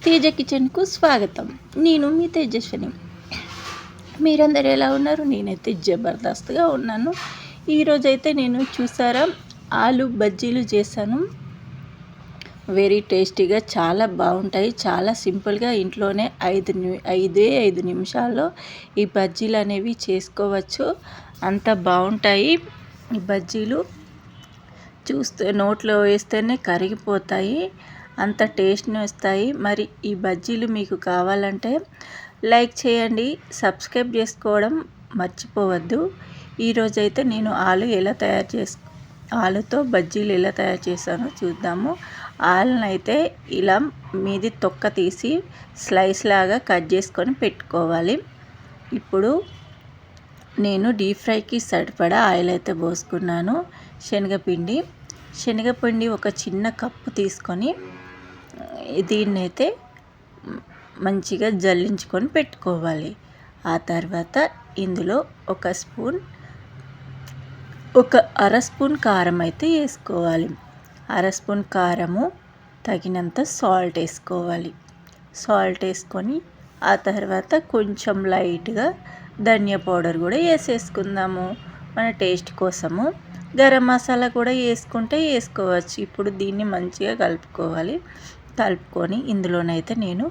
తేజ కిచెన్కు స్వాగతం. నేను మీ తేజస్విని. మీరందరూ ఎలా ఉన్నారు? నేనైతే జబర్దస్త్గా ఉన్నాను. ఈరోజైతే నేను చూసారా ఆలు బజ్జీలు చేశాను. వెరీ టేస్టీగా చాలా బాగుంటాయి. చాలా సింపుల్గా ఇంట్లోనే 5 నిమిషాల్లో ఈ బజ్జీలు అనేవి చేసుకోవచ్చు. అంత బాగుంటాయి ఈ బజ్జీలు. చూస్తే నోట్లో వేస్తేనే కరిగిపోతాయి, అంత టేస్ట్ని వస్తాయి. మరి ఈ బజ్జీలు మీకు కావాలంటే లైక్ చేయండి, సబ్స్క్రైబ్ చేసుకోవడం మర్చిపోవద్దు. ఈరోజైతే నేను ఆలుతో బజ్జీలు ఎలా తయారు చేశానో చూద్దాము. ఆలును అయితే ఇలా మీది తొక్క తీసి స్లైస్ లాగా కట్ చేసుకొని పెట్టుకోవాలి. ఇప్పుడు నేను డీప్ ఫ్రైకి సరిపడా ఆయిల్ అయితే పోసుకున్నాను. శనగపిండి ఒక చిన్న కప్పు తీసుకొని దీన్నైతే మంచిగా జల్లించుకొని పెట్టుకోవాలి. ఆ తర్వాత ఇందులో ఒక అర స్పూన్ కారం అయితే వేసుకోవాలి. అర స్పూన్ కారము, తగినంత సాల్ట్ వేసుకోవాలి. సాల్ట్ వేసుకొని ఆ తర్వాత కొంచెం లైట్గా ధనియా పౌడర్ కూడా వేసేసుకుందాము మన టేస్ట్ కోసము. గరం మసాలా కూడా వేసుకోవచ్చు. ఇప్పుడు దీన్ని మంచిగా కలుపుకొని ఇందులోనైతే నేను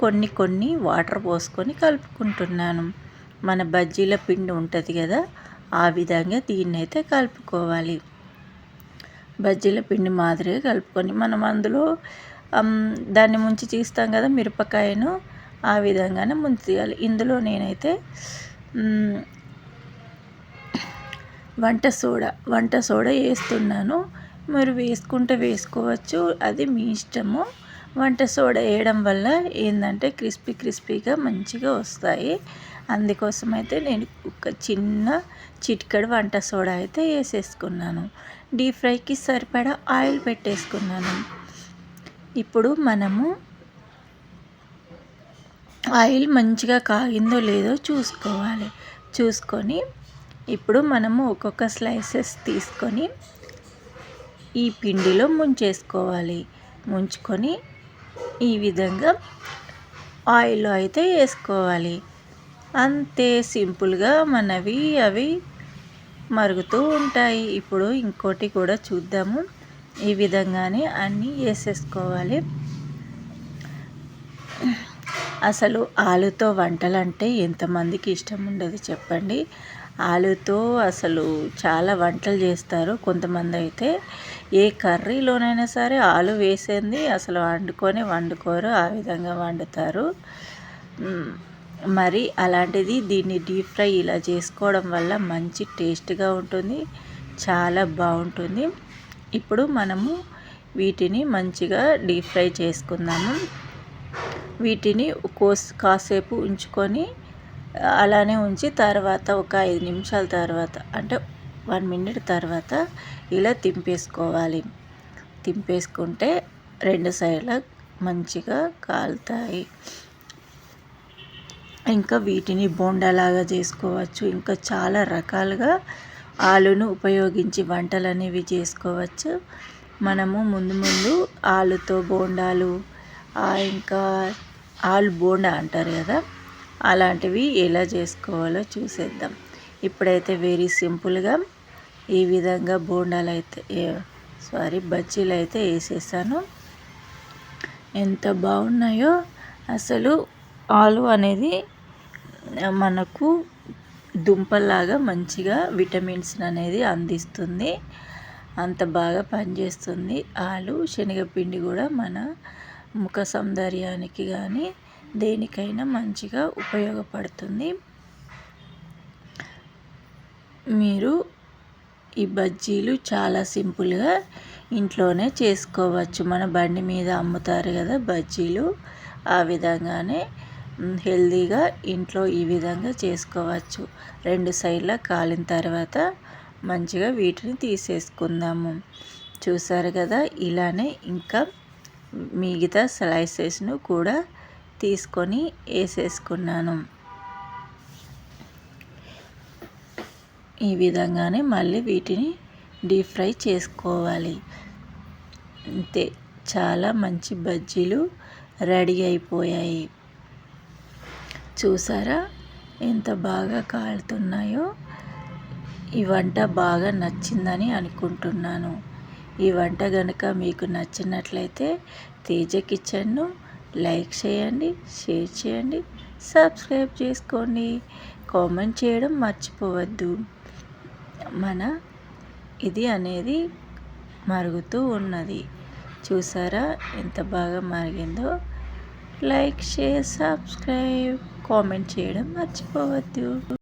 కొన్ని వాటర్ పోసుకొని కలుపుకుంటున్నాను. మన బజ్జీల పిండి ఉంటుంది కదా, ఆ విధంగా దీన్నైతే కలుపుకోవాలి. బజ్జీల పిండి మాదిరిగా కలుపుకొని మనం అందులో దాన్ని ముంచి తీస్తాం కదా మిరపకాయను, ఆ విధంగానే ముంచి తీయాలి. ఇందులో నేనైతే వంట సోడా వేస్తున్నాను. మీరు వేసుకోవచ్చు, అది మీ ఇష్టము. వంట సోడా వేయడం వల్ల ఏంటంటే క్రిస్పీగా మంచిగా వస్తాయి. అందుకోసమైతే నేను ఒక చిన్న చిటికెడు వంట సోడా అయితే వేసేసుకున్నాను. డీప్ ఫ్రైకి సరిపడా ఆయిల్ పెట్టేసుకున్నాను. ఇప్పుడు మనము ఆయిల్ మంచిగా కాగిందో లేదో చూసుకొని ఇప్పుడు మనము ఒక్కొక్క స్లైసెస్ తీసుకొని ఈ పిండిలో ముంచుకొని ఈ విధంగా ఆయిల్లో అయితే వేసుకోవాలి. అంతే సింపుల్గా అవి మరుగుతూ ఉంటాయి. ఇప్పుడు ఇంకోటి కూడా చూద్దాము. ఈ విధంగానే అన్నీ వేసేసుకోవాలి. అసలు ఆలుతో వంటలు అంటే ఎంతమందికి ఇష్టం ఉండదు చెప్పండి. ఆలుతో అసలు చాలా వంటలు చేస్తారు. కొంతమంది అయితే ఏ కర్రీలోనైనా సరే ఆలు వేసేది అసలు వండుకోరు, ఆ విధంగా వండుతారు. మరి అలాంటిది దీన్ని డీప్ ఫ్రై ఇలా చేసుకోవడం వల్ల మంచి టేస్ట్గా ఉంటుంది, చాలా బాగుంటుంది. ఇప్పుడు మనము వీటిని మంచిగా డీప్ ఫ్రై చేసుకుందాము. వీటిని కాసేపు ఉంచుకొని అలానే ఉంచి తర్వాత ఒక 5 నిమిషాల తర్వాత అంటే 1 మినిట్ తర్వాత ఇలా తింపేసుకుంటే 2 సైడ్ల మంచిగా కాలుతాయి. ఇంకా వీటిని బోండాలాగా చేసుకోవచ్చు. ఇంకా చాలా రకాలుగా ఆలును ఉపయోగించి వంటలు అనేవి చేసుకోవచ్చు. మనము ముందు ఆలుతో బోండాలు, ఇంకా ఆలు బోండా అంటారు కదా, అలాంటివి ఎలా చేసుకోవాలో చూసేద్దాం. ఇప్పుడైతే వెరీ సింపుల్గా ఈ విధంగా బజ్జీలు అయితే వేసేసాను. ఎంత బాగున్నాయో అసలు. ఆలు అనేది మనకు దుంపల్లాగా మంచిగా విటమిన్స్ అనేది అందిస్తుంది, అంత బాగా పనిచేస్తుంది. శనగపిండి కూడా మన ముఖ సౌందర్యానికి కానీ దేనికైనా మంచిగా ఉపయోగపడుతుంది. మీరు ఈ బజ్జీలు చాలా సింపుల్గా ఇంట్లోనే చేసుకోవచ్చు. మన బండి మీద అమ్ముతారు కదా బజ్జీలు, ఆ విధంగానే హెల్తీగా ఇంట్లో ఈ విధంగా చేసుకోవచ్చు. 2 సైడ్ల కాలిన తర్వాత మంచిగా వీటిని తీసేసుకుందాము. చూసారు కదా, ఇలానే ఇంకా మిగతా స్లైసెస్ను కూడా తీసుకొని వేసేసుకున్నాను. ఈ విధంగానే మళ్ళీ వీటిని డీప్ ఫ్రై చేసుకోవాలి. అంతే, చాలా మంచి బజ్జీలు రెడీ అయిపోయాయి. చూసారా ఎంత బాగా కాలుతున్నాయో. ఈ వంట బాగా నచ్చిందని అనుకుంటున్నాను. ఈ వంట కనుక మీకు నచ్చినట్లయితే తేజ కిచెన్ను లైక్ చేయండి, షేర్ చేయండి, సబ్స్క్రైబ్ చేసుకోండి, కామెంట్ చేయడం మర్చిపోవద్దు. మన ఇది అనేది మరుగుతూ ఉన్నది. చూసారా ఎంత బాగా మరిగిందో. లైక్, షేర్, సబ్స్క్రైబ్, కామెంట్ చేయడం మర్చిపోవద్దు.